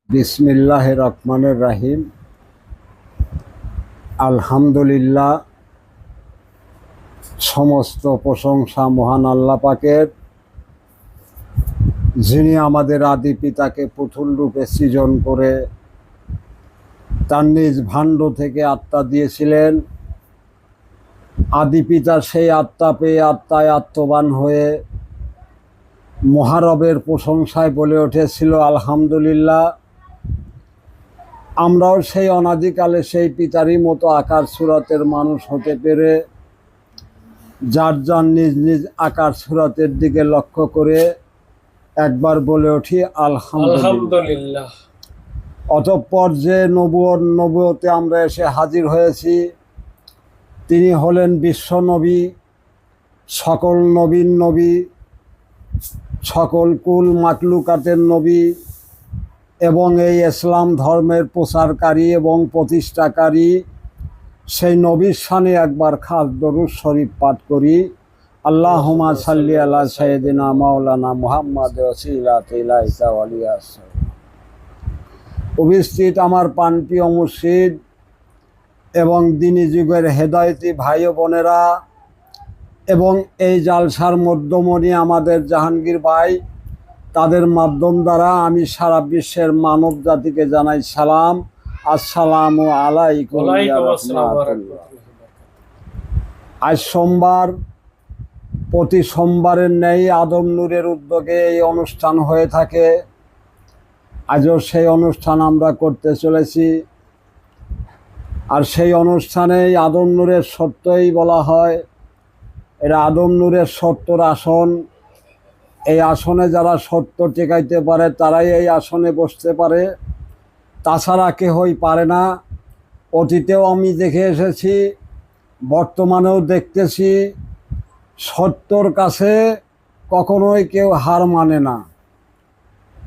বিসমিল্লাহির রহমানির রহিম। আলহামদুলিল্লাহ, সমস্ত প্রশংসা মহান আল্লাহ পাকের, যিনি আমাদের আদি পিতাকে পুতুল রূপে সৃজন করে তার নিজ ভাণ্ড থেকে আত্মা দিয়েছিলেন। আদি পিতা সেই আত্মা পেয়ে আত্মায় আত্মবান হয়ে মহারবের প্রশংসায় বলে উঠেছিল আলহামদুলিল্লাহ। আমরাও সেই অনাদিকালে সেই পিতারই মতো আকার সুরাতের মানুষ হতে পেরে যার যার নিজ নিজ আকার সুরাতের দিকে লক্ষ্য করে একবার বলে উঠি আলহামদুলিল্লাহ। অতঃপর যে নবুয়তে আমরা এসে হাজির হয়েছি, তিনি হলেন বিশ্ব নবী, সকল নবীন নবী, সকল কুল মাকলুকাতের নবী এবং এই ইসলাম ধর্মের প্রচারকারী এবং প্রতিষ্ঠাকারী সেই নবীর শানে একবার খাস দরুদ শরীফ পাঠ করি। আল্লাহুম্মা সাল্লি আলা সাইয়্যিদিনা মাওলানা মুহাম্মাদ ওয়াসিলাতি ইলাইকা ওয়ালিয়াস। উপস্থিত আমার প্রাণপ্রিয় মুর্শিদ এবং দিনী যুগের হেদায়েতি ভাই ও বোনেরা এবং এই জালসার মধ্যমণি আমাদের জাহাঙ্গীর ভাই, তাদের মাধ্যম দ্বারা আমি সারা বিশ্বের মানব জাতিকে জানাই সালাম, আসসালামু আলাইকুম। আজ সোমবার, প্রতি সোমবারের ন্যায় আদম নূরের উদ্যোগে এই অনুষ্ঠান হয়ে থাকে। আজও সেই অনুষ্ঠান আমরা করতে চলেছি। আর সেই অনুষ্ঠানে আদম নূরের সত্যই বলা হয়, এটা আদম নূরের সত্যর আসন। এই আসনে যারা সত্য টেকাইতে পারে তারাই এই আসনে বসতে পারে, তাছাড়া কেহই পারে না। অতীতেও আমি দেখে এসেছি, বর্তমানেও দেখতেছি, সত্যর কাছে কখনোই কেউ হার মানে না।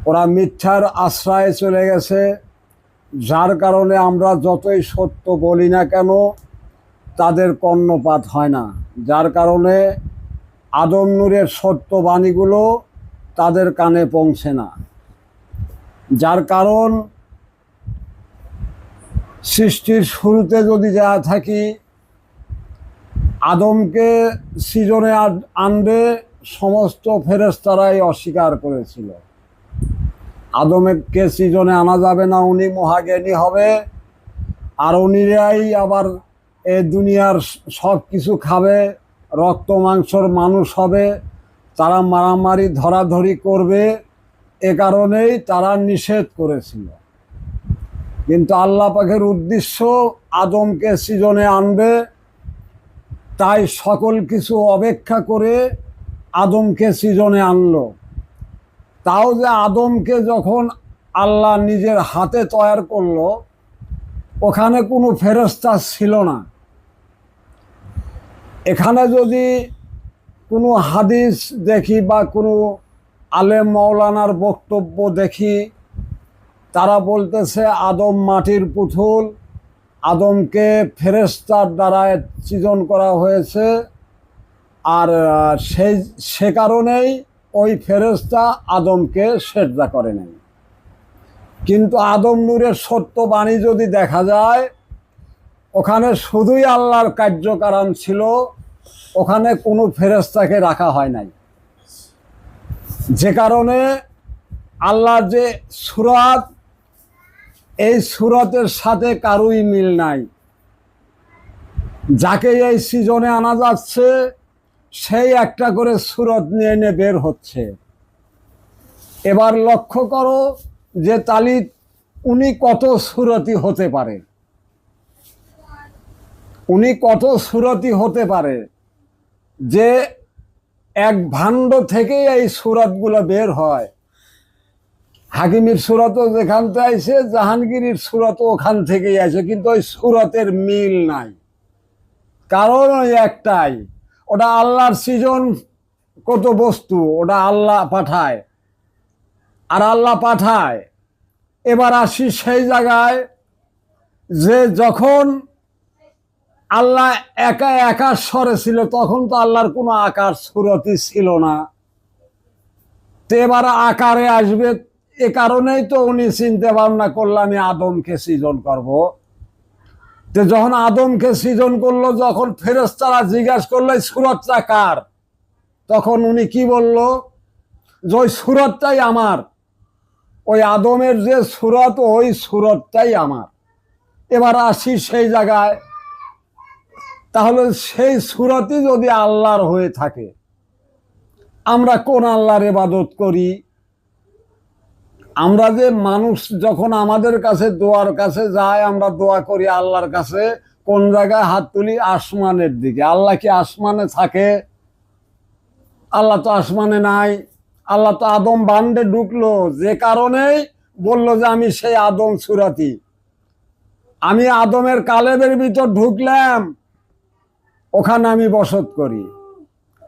ওরা মিথ্যার আশ্রয়ে চলে গেছে, যার কারণে আমরা যতই সত্য বলি না কেন তাদের কর্ণপাত হয় না। যার কারণে আদম নূরের সত্য বাণীগুলো তাদের কানে পৌঁছে না। যার কারণ সৃষ্টির শুরুতে যদি যা থাকি, আদমকে সৃজনে আনবে সমস্ত ফেরেশতারাই অস্বীকার করেছিল। আদমকে সৃজনে আনা যাবে না, উনি মহাজ্ঞানী হবে, আর উনিরাই আবার এ দুনিয়ার সব কিছু খাবে, রক্ত মাংসর মানুষ হবে, তারা মারামারি ধরাধরি করবে, এ কারণেই তারা নিষেধ করেছিল। কিন্তু আল্লাহ পাকের উদ্দেশ্য আদমকে সৃজনে আনবে, তাই সকল কিছু অপেক্ষা করে আদমকে সৃজনে আনলো। তাও যে আদমকে যখন আল্লাহ নিজের হাতে তৈরি করলো, ওখানে কোনো ফেরেশতা ছিল না। এখানে যদি কোনো হাদিস দেখি বা কোনো আলেম মাওলানার বক্তব্য দেখি, তারা বলতেছে আদম মাটির পুতুল, আদমকে ফেরেশতার দ্বারা সৃজন করা হয়েছে, আর সে কারণেই ওই ফেরেশতা আদমকে সেজদা করে নাই। কিন্তু আদম নূরের সত্য বাণী যদি দেখা যায়, ওখানে শুধুই আল্লাহর কার্যকারণ ছিল, ওখানে কোনো ফেরেশতাকে রাখা হয় নাই। যে কারণে আল্লাহর যে সূরাত, এই সূরাতের সাথে কারোই মিল নাই। যাকে এই সৃজনে আনা যাচ্ছে সেই একটা করে সূরত নিয়ে নিয়ে বের হচ্ছে। এবার লক্ষ্য করো যে তালি উনি কত সূরতি হতে পারে, উনি কত সূরতি হতে পারে যে এক ভাণ্ড থেকেই এই সূরতগুলো বের হয়। হাকিমের সূরতও যেখান থেকে আইছে, জাহাঙ্গীরের সূরতও ওখান থেকেই আছে, কিন্তু ওই সূরতের মিল নাই। কারণ ওই একটাই, ওটা আল্লাহর সৃজন কত বস্তু, ওটা আল্লাহ পাঠায় আর আল্লাহ পাঠায়। এবার আসি সেই জায়গায় যে যখন আল্লাহ একা একা স্বরে ছিল, তখন তো আল্লাহর কোনো আকার সূরতই ছিল না। তো এবার আকারে আসবে, এ কারণেই তো উনি চিন্তা ভাবনা করলো আমি আদমকে সৃজন করব। তো যখন আদমকে সৃজন করলো, যখন ফেরেশতারা জিজ্ঞাসা করলো সুরতটা কার, তখন উনি কি বলল, যে ওই সুরতটাই আমার, ওই আদমের যে সুরত ওই সুরতটাই আমার। এবার আসি সেই জায়গায়, তাহলে সেই সুরতই যদি আল্লাহর হয়ে থাকে, আমরা কোন আল্লাহর ইবাদত করি? আমরা যে মানুষ যখন আমাদের কাছে দোয়ার কাছে যায়, আমরা দোয়া করি আল্লাহর কাছে, কোন জায়গায় হাত তুলি? আসমানের দিকে। আল্লাহ কি আসমানে থাকে? আল্লাহ তো আসমানে নাই। আল্লাহ তো আদম বান্ডে ঢুকলো, যে কারণেই বললো যে আমি সেই আদম সুরাতি, আমি আদমের কালেবের ভিতর ঢুকলাম, ওখানে আমি বসত করি।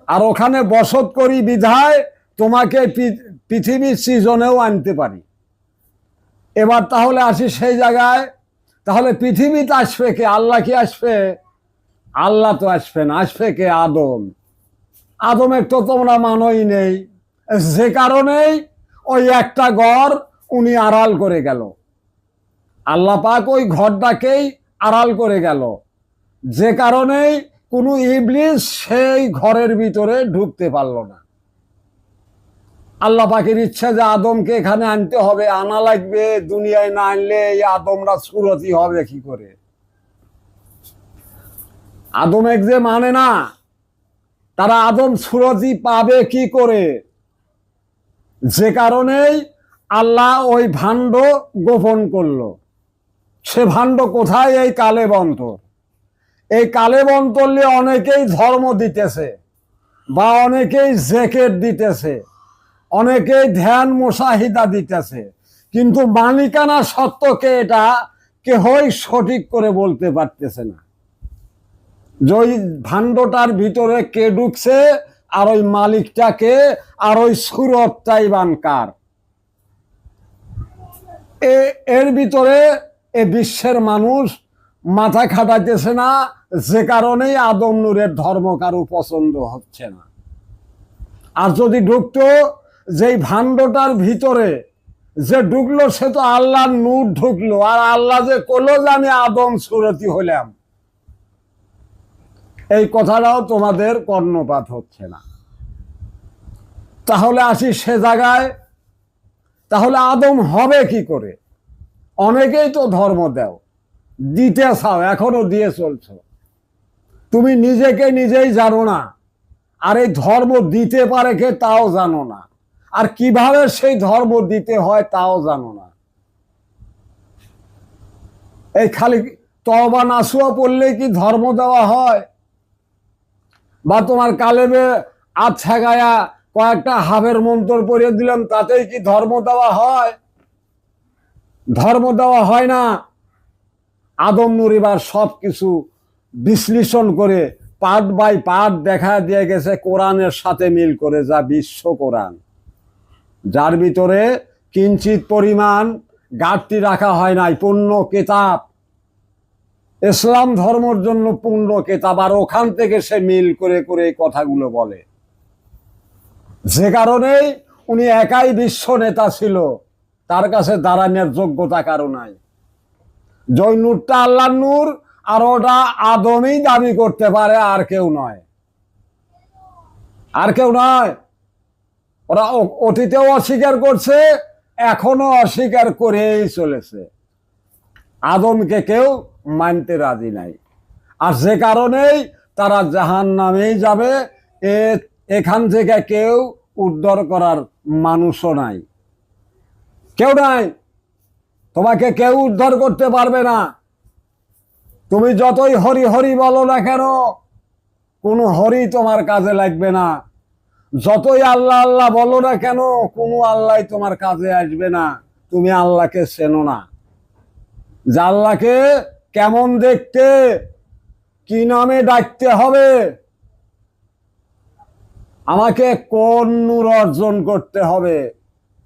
আর ওখানে বসত করি বিধায় তোমাকে পৃথিবীর সৃজনেও আনতে পারি। এবার তাহলে আসি সেই জায়গায়, তাহলে পৃথিবীতে আসবে কে? আল্লাহ কি আসবে? আল্লাহ তো আসবে না, আসবে কে? আদম। আদমের তো তোমরা মানই নেই, যে কারণেই ওই একটা ঘর উনি আড়াল করে গেল। আল্লাহ পাক ওই ঘরটাকেই আড়াল করে গেল, যে কারণেই কোনো ইবলিস সেই ঘরের ভিতরে ঢুকতে পারল না। আল্লাহ পাকের ইচ্ছা যে আদমকে এখানে আনতে হবে, আনা লাগবে, দুনিয়ায় না আনলে এই আদমরা সুরতি হবে কি করে? আদম এক যে মানে না, তারা আদম সুরতি পাবে কি করে? যে কারণেই আল্লাহ ওই ভাণ্ড গোপন করলো। সে ভাণ্ড কোথায়? এই কালে বন্তর। এই কালে বন্তরলে অনেকেই ধর্ম দিতেছে, বা অনেকেই জেকেট দিতেছে, অনেকেই ধ্যান মুশাহিদা দিতেছে, কিন্তু মালিকানা সত্যকে এটা কেহই সঠিক করে বলতে পারতেছে না, যে ওই ভাণ্ডটার ভিতরে কে ঢুকছে, আর ওই মালিকটাকে, আর ওই সুরতটাই বানকার। এর ভিতরে এ বিশ্বের মানুষ মাথা খাটাইতেছে না, যে কারণেই আদম নূরের ধর্ম কারো পছন্দ হচ্ছে না। আর যদি ঢুকতো, যেই ভাণ্ডটার ভিতরে যে ঢুকলো, সে তো আল্লাহর নূর ঢুকলো, আর আল্লাহ যে করলো যে আমি আদম সুরতি হইলাম, এই কথাটাও তোমাদের কর্ণপাত হচ্ছে না। তাহলে আসি সে জায়গায়, তাহলে আদম হবে কি করে? অনেকেই তো ধর্ম দাও, দিতে চাও, এখনো দিয়ে চলছো, তুমি নিজেকে নিজেই জানো না, আর এই ধর্ম দিতে পারে কে তাও জানো না, আর কিভাবে সেই ধর্ম দিতে হয় তাও জানো না। এই খালি তওবা নাসুয়া পড়লে কি ধর্ম দেওয়া হয়? বা তোমার কালেবে আচ্ছা গায়া কয়েকটা হাবের মন্ত্র পড়িয়ে দিলাম, তাতেই কি ধর্ম দেওয়া হয়? ধর্ম দেওয়া হয় না। আদম নূর এবার সব কিছু বিশ্লেষণ করে পার্ট বাই পার্ট দেখা দিয়ে গেছে কোরআনের সাথে মিল করে, যা বিশ্ব কোরআন, যার ভিতরে কিঞ্চিত পরিমাণ ঘাটতি রাখা হয় নাই। পূর্ণ কিতাব, ইসলাম ধর্মের জন্য পূর্ণ কিতাব, আর ওখান থেকে সে মিল করে করে এই কথাগুলো বলে। যে কারণেই উনি একাই বিশ্ব নেতা ছিল, তার কাছে দাঁড়ানোর যোগ্যতা কারো নাই। জয় নূরটা আল্লাহর নূর, আর ওটা আদমই দাবি করতে পারে, আর কেউ নয়, আর কেউ নয়। ওরা অতীতেও অস্বীকার করছে, এখনো অস্বীকার করেই চলেছে। আদমকে কেউ মানতে রাজি নাই, আর যে কারণেই তারা জাহান্নামেই যাবে। এখান থেকে কেউ উদ্ধার করার মানুষও নাই, কেউ নাই। তোমাকে কেউ উদ্ধার করতে পারবে না। তুমি যতই হরি হরি বলো না কেন, কোনো হরি তোমার কাজে লাগবে না। যতই আল্লাহ আল্লাহ বলো না কেন, কোনো আল্লাহ তোমার কাজে আসবে না। তুমি আল্লাহকে চেনো না, যে আল্লাহকে কেমন দেখতে, কি নামে ডাকতে হবে, আমাকে কোন নূর অর্জন করতে হবে,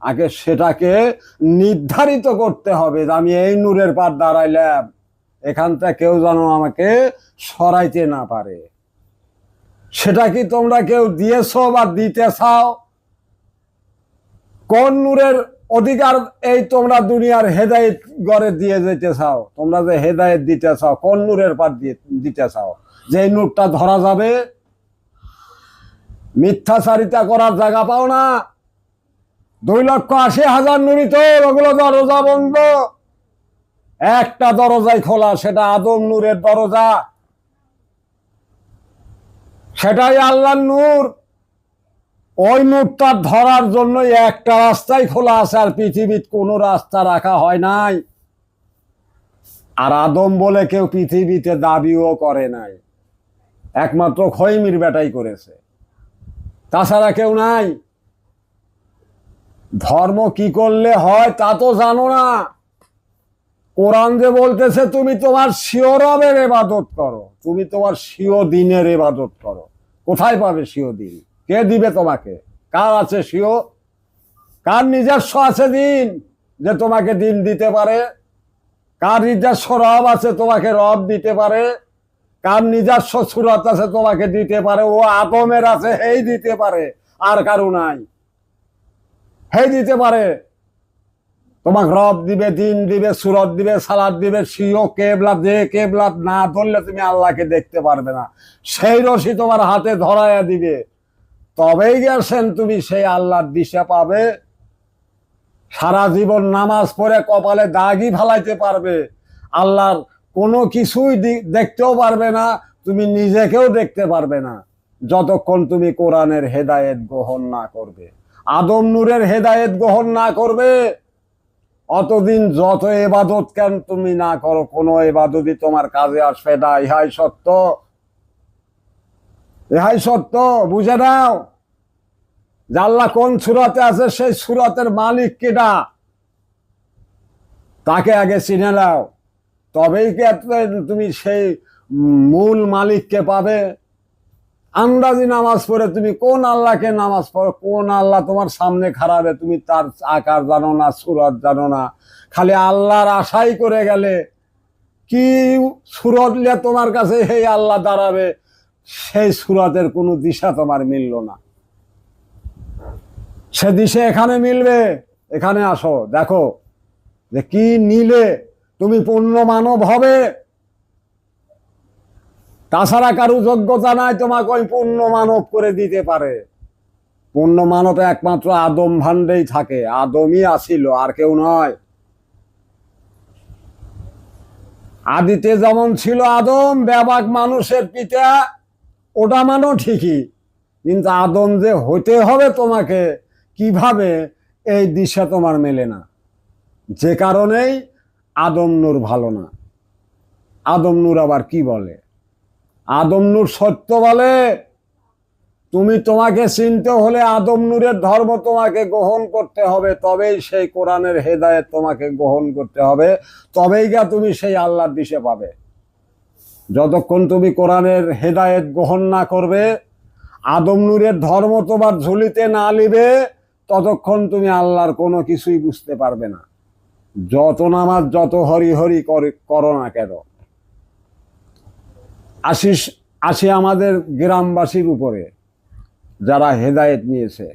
আগে সেটাকে নির্ধারিত করতে হবে যে আমি এই নূরের পার দাঁড়াইলাম, এখান থেকে কেউ যেন আমাকে সরাইতে না পারে। সেটা কি তোমরা কেউ দিয়েছ বা দিতে চাও? কোন নূরের অধিকার এই তোমরা দুনিয়ার হেদায়েত গড়ে দিয়ে যেতে চাও, তোমরা যে হেদায়েত দিতে চাও কোন নূরের পার দিয়ে দিতে চাও? যে নূরটা ধরা যাবে, মিথ্যাচারিতা করার জায়গা পাও না। 2,80,000 নুরি তো, ওগুলো দরজা বন্ধ, একটা দরজাই খোলা, সেটা আদম নূরের দরজা, সেটাই আল্লাহর নূর। ওই নূরটা ধরার জন্য একটা রাস্তাই খোলা আছে, আর পৃথিবীর কোনো রাস্তা রাখা হয় নাই। আর আদম বলে কেউ পৃথিবীতে দাবিও করে নাই, একমাত্র খৈমির বেটাই করেছে, তাছাড়া কেউ নাই। ধর্ম কি করলে হয় তা তো জানো না। কোরআন যে বলতেছে তুমি তোমার স্বীয় রবের ইবাদত করো, তুমি তোমার স্বীয় দিনের ইবাদত করো। কোথায় পাবে স্বীয় দিন? কে দিবে তোমাকে? কার আছে স্বীয়? কার নিজস্ব আছে দিন যে তোমাকে দিন দিতে পারে? কার নিজস্ব রব আছে তোমাকে রব দিতে পারে? কার নিজস্ব সুরত আছে তোমাকে দিতে পারে? ও আদমের আছে, হেই দিতে পারে, আর কারো নাই। হেই দিতে পারে, তোমাকে রব দিবে, দিন দিবে, সুরত দিবে, সালাদ দিবে। সিও কেবলা দে, কেবলা না ধরলে তুমি আল্লাহকে দেখতে পারবে না। সেই রশি তোমার হাতে ধরাইয়া দিবে, তবেই গেছেন তুমি সেই আল্লাহর দিশা পাবে। সারা জীবন নামাজ পড়ে কপালে দাগই ফেলাইতে পারবে, আল্লাহর কোনো কিছুই দেখতেও পারবে না, তুমি নিজেকেও দেখতে পারবে না, যতক্ষণ তুমি কোরআনের হেদায়েত গ্রহণ না করবে, আদম নূরের হেদায়েত গ্রহণ না করবে। অতদিন যত ইবাদত কেন তুমি না করো, কোনো ইবাদতই তোমার কাজে আসবে না। ইহাই সত্য, ইহাই সত্য, বুঝে নাও। আল্লাহ কোন সূরাতে আছে, সেই সূরাতের মালিক কেডা, তাকে আগে চিনে নাও, তবেই কি তুমি সেই মূল মালিককে পাবে। আন্দাজি নামাজ পড়ে তুমি কোন আল্লাহকে নামাজ পড়ো, কোন আল্লাহ তোমার সামনে খাড়াবে, তুমি তার আকার জানো না, সূরত জানো না, খালি আল্লাহর আশাই করে গেলে কি সূরত নিয়ে তোমার কাছে এই আল্লাহ দাঁড়াবে, সেই সূরতের কোনো দিশা তোমার মিলল না। সে দিশে এখানে মিলবে, এখানে আসো, দেখো যে কি নিলে তুমি পূর্ণ মানব হবে। তাছাড়া কারো যোগ্যতা নাই তোমাকে ওই পূর্ণ মানব করে দিতে পারে। পূর্ণ মানব একমাত্র আদম ভান্ডেই থাকে, আদমই আসিল, আর কেউ নয়। আদিতে যেমন ছিল আদম, বেবাক মানুষের পিতা, ওটা মানো ঠিকই, কিন্তু আদম যে হতে হবে তোমাকে কিভাবে, এই দিশা তোমার মেলে না। যে কারণেই আদম নূর ভালো না। আদম নূর আবার কি বলে? আদম নূর সত্য বলে। তুমি তোমাকে চিনতে হলে আদম নূরের ধর্ম তোমাকে গ্রহণ করতে হবে, তবেই সেই কোরআনের হেদায়েত তোমাকে গ্রহণ করতে হবে, তবেই গা তুমি সেই আল্লাহর দিশে পাবে। যতক্ষণ তুমি কোরআনের হেদায়েত গ্রহণ না করবে, আদম নূরের ধর্ম তোমার ঝুলিতে না নিবে, ততক্ষণ তুমি আল্লাহর কোনো কিছুই বুঝতে পারবে না। যত নামাজ, যত হরি হরি করো না কেন। আসি আমাদের গ্রামবাসীর উপরে, যারা হেদায়েত নিয়েছে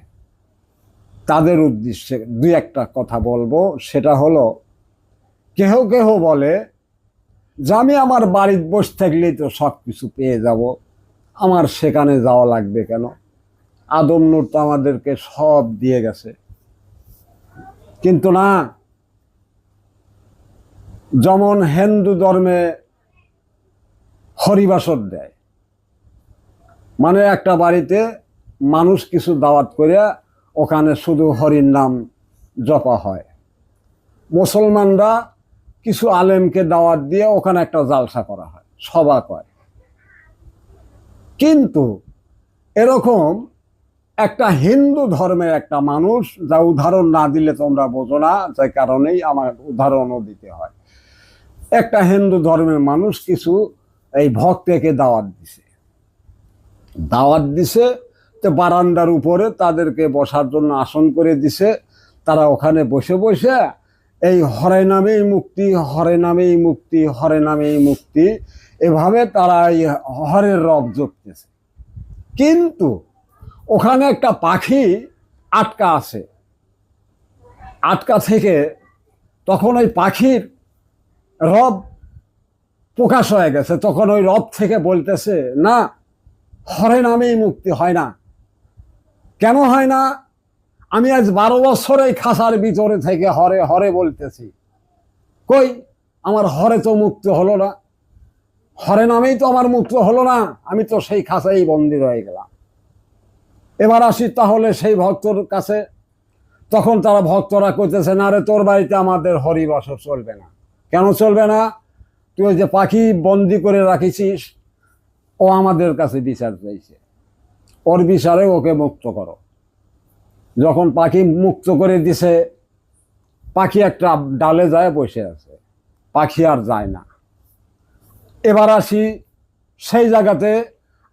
তাদের উদ্দেশ্যে দুই একটা কথা বলবো। সেটা হলো, কেহ কেহ বলে যে আমি আমার বাড়ির বসে থাকলেই তো সব কিছু পেয়ে যাব, আমার সেখানে যাওয়া লাগবে কেন? আদম নূর তো আমাদেরকে সব দিয়ে গেছে। কিন্তু না, যেমন হিন্দু ধর্মে হরিবাসর দেয়, মানে একটা বাড়িতে মানুষ কিছু দাওয়াত করে ওখানে শুধু হরির নাম জপা হয়। মুসলমানরা কিছু আলেমকে দাওয়াত দিয়ে ওখানে একটা জালসা করা হয়, সভা কয়। কিন্তু এরকম একটা হিন্দু ধর্মের একটা মানুষ, যা উদাহরণ না দিলে তোমরা বোঝো না, যে কারণেই আমার উদাহরণও দিতে হয়। একটা হিন্দু ধর্মের মানুষ কিছু এই ভক্তকে দাওয়াত দিছে, তো বারান্দার উপরে তাদেরকে বসার জন্য আসন করে দিছে। তারা ওখানে বসে বসে এই হরে নামেই মুক্তি, হরে নামেই মুক্তি, হরে নামেই মুক্তি, এভাবে তারা এই হরের রব জপতেছে। কিন্তু ওখানে একটা পাখি আটকা আছে, আটকা থেকে তখন ওই পাখির রব প্রকাশ হয়ে গেছে। তখন ওই রব থেকে বলতেছে, না, হরে নামেই মুক্তি হয় না। কেন হয় না? আমি আজ 12 বছর এই খাঁচার ভিতরে থেকে হরে হরে বলতেছি, কই আমার হরে তো মুক্ত হলো না, হরে নামেই তো আমার মুক্ত হলো না, আমি তো সেই খাঁচাই বন্দী রয়ে গেলাম। এবার আসি তাহলে সেই ভক্তর কাছে। তখন তারা ভক্তরা কইতেছে, না রে, তোর বাড়িতে আমাদের হরিবাসর চলবে না। কেন চলবে না? তুই ওই যে পাখি বন্দি করে রাখিছিস, ও আমাদের কাছে বিচার চাইছে, ওর বিচারে ওকে মুক্ত করো। যখন পাখি মুক্ত করে দিছে, পাখি একটা ডালে যায় বসে আছে, পাখি আর যায় না। এবার আসি সেই জায়গাতে,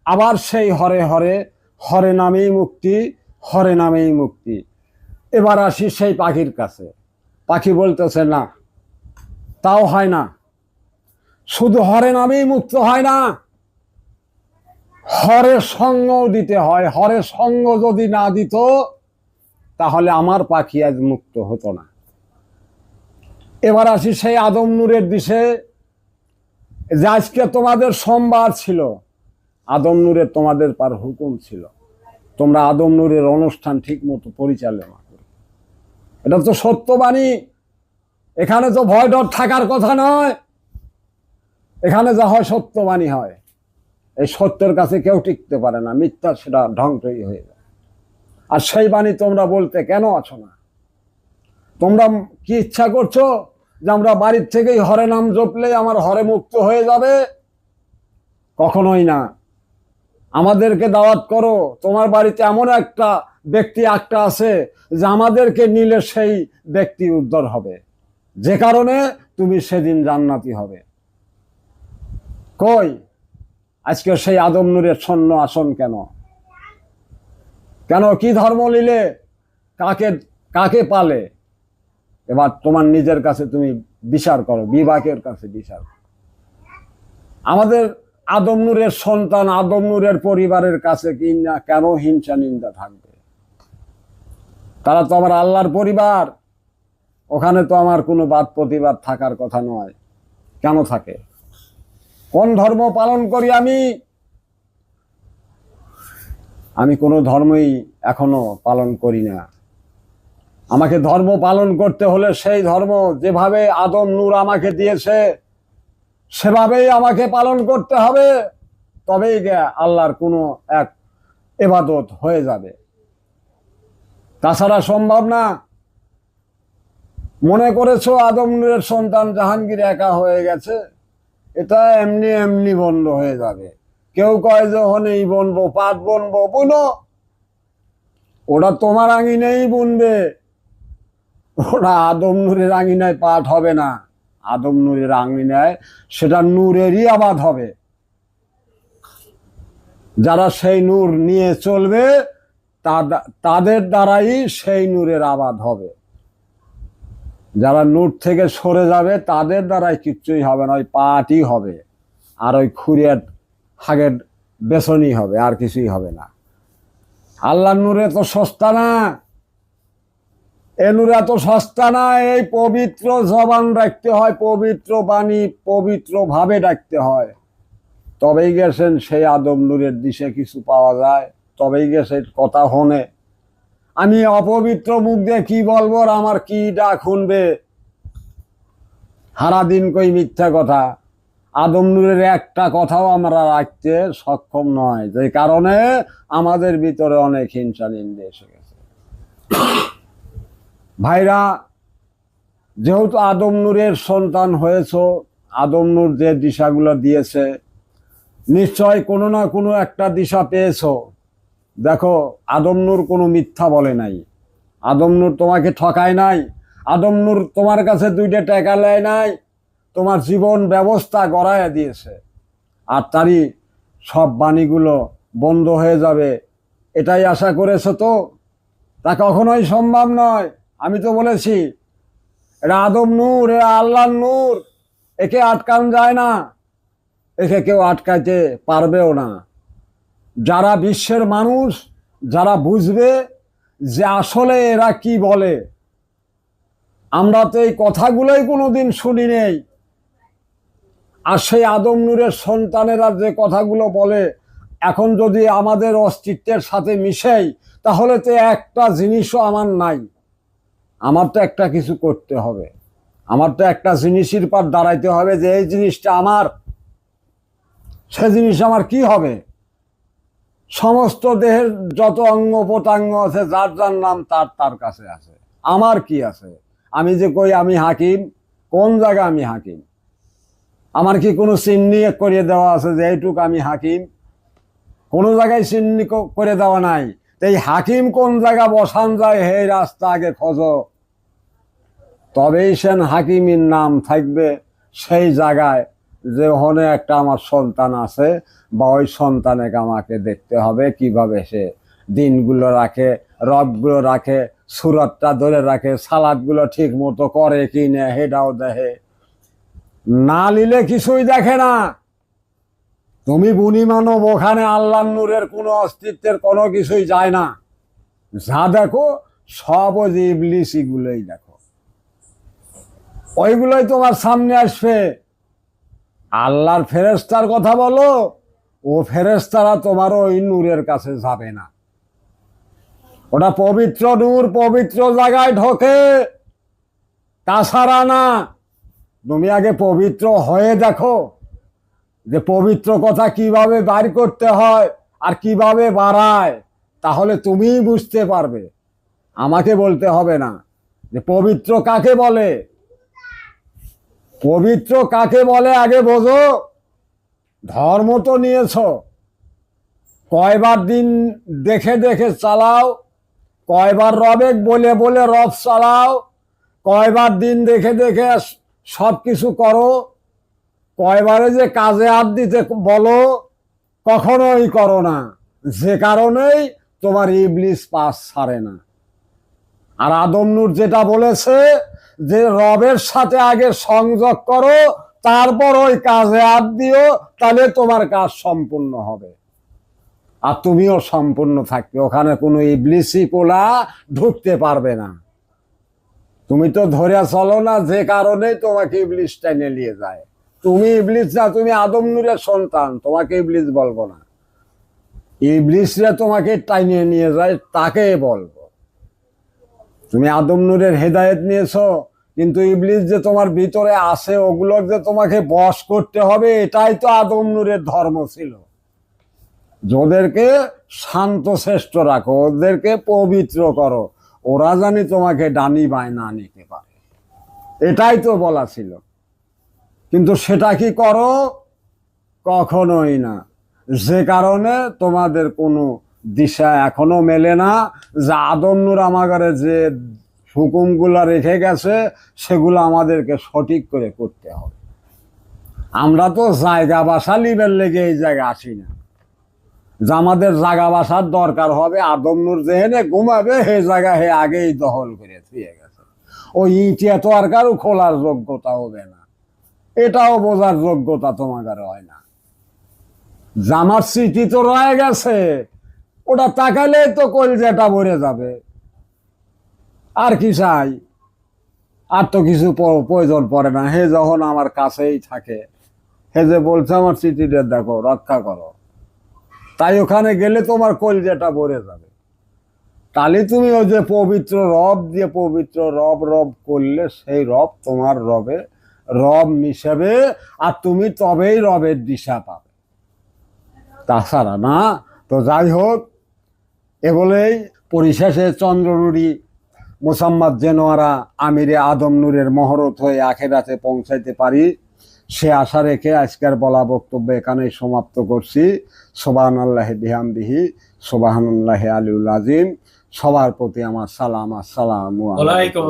আবার সেই হরে হরে, হরে নামেই মুক্তি, হরে নামেই মুক্তি। এবার আসি সেই পাখির কাছে। পাখি বলতেছে, না, তাও হয় না, শুধু হরে নামেই মুক্ত হয় না, হরে সঙ্গও দিতে হয়। হরে সঙ্গ যদি না দিত তাহলে আমার পাখি আজ মুক্ত হতো না। এবার আসি সেই আদম নূরের দিশে, যে আজকে তোমাদের সোমবার ছিল, আদম নূরের তোমাদের পার হুকুম ছিল, তোমরা আদম নূরের অনুষ্ঠান ঠিক মতো পরিচালনা করো। এটা তো সত্যবাণী, এখানে তো ভয় ডর থাকার কথা নয়, এখানে যা হয় সত্যবাণী হয়। এই সত্যের কাছে কেউ টিকতে পারে না, মিথ্যা সেটা ধ্বংসই হয়ে যায়। আর সেই বাণী তোমরা বলতে কেন আছো না? তোমরা কি ইচ্ছা করছো যে আমরা বাড়ির থেকেই হরে নাম জপলে আমার হরে মুক্ত হয়ে যাবে? কখনোই না। আমাদেরকে দাওয়াত করো, তোমার বাড়িতে এমন একটা ব্যক্তি একটা আছে যে আমাদেরকে নিলে সেই ব্যক্তি উদ্ধার হবে, যে কারণে তুমি সেদিন জান্নাতি হবে। কই আজকে সেই আদম নূরের সৈন্য আসন কেন? কেন, কি ধর্ম নিলে, কাকে কাকে পালে? এবার তোমার নিজের কাছে তুমি বিচার করো, বিবেকের কাছে বিচার করো। আমাদের আদম নূরের সন্তান, আদম নূরের পরিবারের কাছে কি না কেন হিংসা নিন্দা থাকবে? তারা তো আমার আল্লাহর পরিবার, ওখানে তো আমার কোনো বাদ প্রতিবাদ থাকার কথা নয়। কেন থাকে? কোন ধর্ম পালন করি আমি? আমি কোনো ধর্মই এখনো পালন করি না। আমাকে ধর্ম পালন করতে হলে সেই ধর্ম যেভাবে আদম নূর আমাকে দিয়েছে সেভাবেই আমাকে পালন করতে হবে, তবেই আল্লাহর কোনো এক ইবাদত হয়ে যাবে, তাছাড়া সম্ভব না। মনে করেছো আদম নূরের সন্তান জাহাঙ্গীর একা হয়ে গেছে, এটা এমনি এমনি বন্ধ হয়ে যাবে। কেউ কয় যে হনেই বনবো, পাট বনবো, বুনো, ওরা তোমার আঙিনেই বুনবে, ওরা আদম নূরের আঙিনায় পাট হবে না। আদম নূরের আঙিনায় সেটা নূরেরই আবাদ হবে। যারা সেই নূর নিয়ে চলবে তাদের দ্বারাই সেই নূরের আবাদ হবে। যারা নূর থেকে সরে যাবে তাদের দ্বারাই কিচ্ছুই হবে না, ওই পাটই হবে, আর ওই খুঁড়িয়ার হাগের বেসনই হবে, আর কিছুই হবে না। আল্লাহর নূরে তো সস্তা না, এ নূর এত সস্তা না। এই পবিত্র জবান রাখতে হয়, পবিত্র বাণী পবিত্র ভাবে ডাকতে হয়, তবেই গেছেন সেই আদম নূরের দিশে কিছু পাওয়া যায়, তবেই গেছে কথা হনে। আমি অপবিত্র মুখ দিয়ে কি বলবো, আর আমার কি ডাক শুনবে? সারাদিন কই মিথ্যা কথা। আদম নূরের একটা কথাও আমরা রাখতে সক্ষম নয়, যে কারণে আমাদের ভিতরে অনেক হিংসা নিন্দে এসে গেছে। ভাইরা, যেহেতু আদম নূরের সন্তান হয়েছ, আদম নূর যে দিশাগুলো দিয়েছে নিশ্চয় কোনো না কোনো একটা দিশা পেয়েছ। দেখো, আদম নূর কোনো মিথ্যা বলে নাই, আদম নূর তোমাকে ঠকায় নাই, আদম নূর তোমার কাছে 2টা টাকা নেয় নাই, তোমার জীবন ব্যবস্থা গড়াইয়া দিয়েছে। আর তারই সব বাণীগুলো বন্ধ হয়ে যাবে এটাই আশা করেছো তো? তা কখনোই সম্ভব নয়। আমি তো বলেছি এটা আদম নূর, এরা আল্লাহর নূর, একে আটকান যায় না, একে কেউ আটকাইতে পারবেও না। যারা বিশ্বের মানুষ, যারা বুঝবে যে আসলে এরা কি বলে, আমরা তো এই কথাগুলোই কোনোদিন শুনি নেই। আর সেই আদম নূরের সন্তানেরা যে কথাগুলো বলে, এখন যদি আমাদের অস্তিত্বের সাথে মিশেই, তাহলে তো একটা জিনিসও আমার নাই। আমার তো একটা কিছু করতে হবে, আমার তো একটা জিনিসের পর দাঁড়াইতে হবে যে এই জিনিসটা আমার। সে জিনিস আমার কি হবে? সমস্ত দেহের যত অঙ্গ প্রত্যঙ্গ আছে, যার যার নাম তার তার কাছে আছে। আমার কি আছে? আমি যে কই আমি হাকিম, কোন জায়গায় আমি হাকিম? আমার কি কোনো চিহ্নি করিয়ে দেওয়া আছে যে এইটুক আমি হাকিম? কোনো জায়গায় চিহ্নি করে দেওয়া নাই। এই হাকিম কোন জায়গা বসান যায়, হে রাস্তা আগে খোঁজ, তবেই সেন হাকিমের নাম থাকবে সেই জায়গায় যে ওখানে একটা আমার সন্তান আছে, বা ওই সন্তানকে আমাকে দেখতে হবে কিভাবে সে দিনগুলো রাখে, রবগুলো রাখে, সুরতটা ধরে রাখে, সালাদগুলো ঠিক মতো করে কি না সেটাও দেখে। না নিলে কিছুই দেখে না। তুমি বুনি মানব, ওখানে আল্লাহ নূরের কোনো অস্তিত্বের কোনো কিছুই যায় না। যা দেখো সব ওই যে ইবলিসিগুলোই দেখো, ওইগুলোই তোমার সামনে আসবে। আল্লাহর ফেরেশতার কথা বলো, ও ফেরেশতারা তোমার ওই নূরের কাছে যাবে না। ওটা পবিত্র নূর, পবিত্র জায়গায় ঢোকে, তাছাড়া না। তুমি আগে পবিত্র হয়ে দেখো যে পবিত্র কথা কিভাবে বাইর করতে হয় আর কিভাবে বাড়ায়, তাহলে তুমিই বুঝতে পারবে। আমাকে বলতে হবে না যে পবিত্র কাকে বলে। পবিত্র কাকে বলে আগে বোঝো। ধর্ম তো নিয়েছ, কয়বার দিন দেখে দেখে চালাও, কয়বার রবে বলে বলে রব চালাও, কয়বার দিন দেখে দেখে সব কিছু করো, কয়বারে যে কাজে হাত দিতে বলো, কখনোই করো না। যে কারণেই তোমার ইবলিস পাস ছাড়ে না। আর আদম নূর যেটা বলেছে যে রবের সাথে আগে সংযোগ করো, তারপর ওই কাজে হাত দিও, তাহলে তোমার কাজ সম্পূর্ণ হবে আর তুমিও সম্পূর্ণ থাকবে। ওখানে কোনো ইবলিসি পোলা ঢুকতে পারবে না। তুমি তো ধরে চলো না, যে কারণে তোমাকে ইবলিস টেনে নিয়ে যায়। তুমি ইবলিস না, তুমি আদম নূরের সন্তান, তোমাকে ইবলিস বলবো না। ইবলিসরা তোমাকে টাইনে নিয়ে যায়, তাকে বলবো। তুমি আদম নূরের হেদায়েত নিয়েছো, কিন্তু ইবলিস যে তোমার ভিতরে আছে, ওগুলোর যে তোমাকে বশ করতে হবে, এটাই তো আদম নূরের ধর্ম ছিল। ওদেরকে শান্ত শ্রেষ্ঠ রাখো, ওদেরকে পবিত্র করো, ওরা জানি তোমাকে ডানি বায় না নিতে পারে, এটাই তো বলা ছিল। কিন্তু সেটা কি করো? কখনোই না। যে কারণে তোমাদের কোনো দিশা এখনো মেলে না যে আদম নূর আমাদের যে হুকুমগুলো রেখে গেছে সেগুলো আমাদেরকে সঠিক করে করতে হবে। আমরা তো জায়গা বাসা লিবের লেগে এই জায়গায় আসি না। যে আমাদের জায়গা বাসার দরকার হবে, আদম নূর যেহেনে ঘুমাবে সেই জায়গা হে আগেই দখল করে থুয়ে গেছে। ওই ইটিয়া তো আর কারো খোলার যোগ্যতা হবে না, এটাও বোঝার যোগ্যতা তোমাদের হয় না। জামার স্মৃতি তো রয়ে গেছে, ওটা তাকালে তো কলজাটা ভরে যাবে। আর কি চাই? আর তো কিছু প্রয়োজন পড়ে না। হে যখন আমার কাছেই থাকে, হে যে বলছে আমার স্মৃতিটা দেখো, রক্ষা করো, তাই ওখানে গেলে তোমার কলজাটা ভরে যাবে। তাহলে তুমি ওই যে পবিত্র রব দিয়ে পবিত্র রব রব করলে সেই রব তোমার রবে রব মিশাবে, আর তুমি তবেই রবের দিশা পাবে, তাছাড়া না। তো যাই হোক, এ বলেই পরিশেষে চন্দ্রনুরী মোসাম্মদ জেনোয়ারা আমিরে আদম নূরের মহরত হয়ে আখেরাতে পৌঁছাইতে পারি, সে আশা রেখে আজকের বলা বক্তব্য এখানেই সমাপ্ত করছি। সুবহানাল্লাহি বিহামদিহি, সুবহানাল্লাহি আলিউল আযীম। সবার প্রতি আমার সালাম, আসসালামু আলাইকুম।